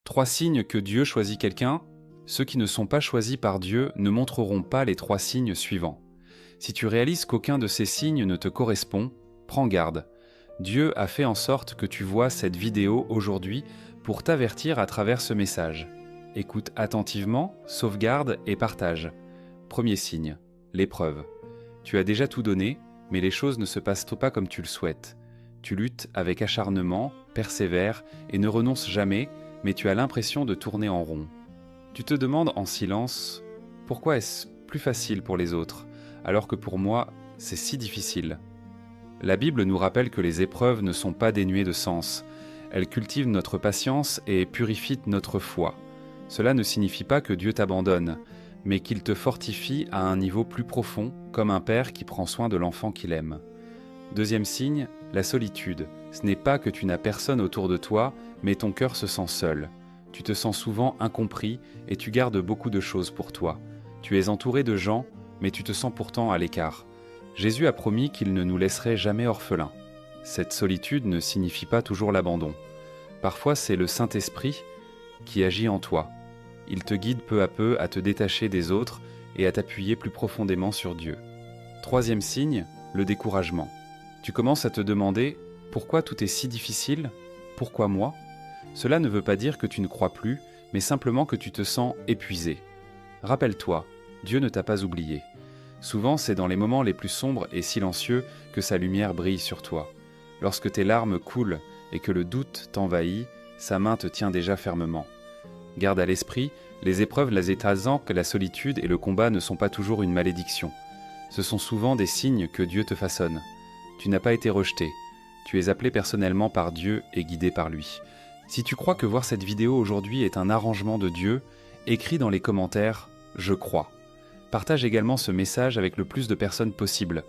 Trois signes que Dieu choisit quelqu'un. Ceux qui ne sont pas choisis par Dieu ne montreront pas les trois signes suivants. Si tu réalises qu'aucun de ces signes ne te correspond, prends garde. Dieu a fait en sorte que tu vois cette vidéo aujourd'hui pour t'avertir à travers ce message. Écoute attentivement, sauvegarde et partage. Premier signe, l'épreuve. Tu as déjà tout donné, mais les choses ne se passent pas comme tu le souhaites. Tu luttes avec acharnement, persévères et ne renonces jamais, mais tu as l'impression de tourner en rond. Tu te demandes en silence, pourquoi est-ce plus facile pour les autres, alors que pour moi, c'est si difficile? La Bible nous rappelle que les épreuves ne sont pas dénuées de sens. Elles cultivent notre patience et purifient notre foi. Cela ne signifie pas que Dieu t'abandonne, mais qu'il te fortifie à un niveau plus profond, comme un père qui prend soin de l'enfant qu'il aime. Deuxième signe, la solitude. Ce n'est pas que tu n'as personne autour de toi, mais ton cœur se sent seul. Tu te sens souvent incompris et tu gardes beaucoup de choses pour toi. Tu es entouré de gens, mais tu te sens pourtant à l'écart. Jésus a promis qu'il ne nous laisserait jamais orphelins. Cette solitude ne signifie pas toujours l'abandon. Parfois, c'est le Saint-Esprit qui agit en toi. Il te guide peu à peu à te détacher des autres et à t'appuyer plus profondément sur Dieu. Troisième signe, le découragement. Tu commences à te demander « Pourquoi tout est si difficile? Pourquoi moi ?» Cela ne veut pas dire que tu ne crois plus, mais simplement que tu te sens épuisé. Rappelle-toi, Dieu ne t'a pas oublié. Souvent, c'est dans les moments les plus sombres et silencieux que sa lumière brille sur toi. Lorsque tes larmes coulent et que le doute t'envahit, sa main te tient déjà fermement. Garde à l'esprit, les épreuves, les écrasants, que la solitude et le combat ne sont pas toujours une malédiction. Ce sont souvent des signes que Dieu te façonne. Tu n'as pas été rejeté. Tu es appelé personnellement par Dieu et guidé par lui. Si tu crois que voir cette vidéo aujourd'hui est un arrangement de Dieu, écris dans les commentaires « Je crois ». Partage également ce message avec le plus de personnes possible.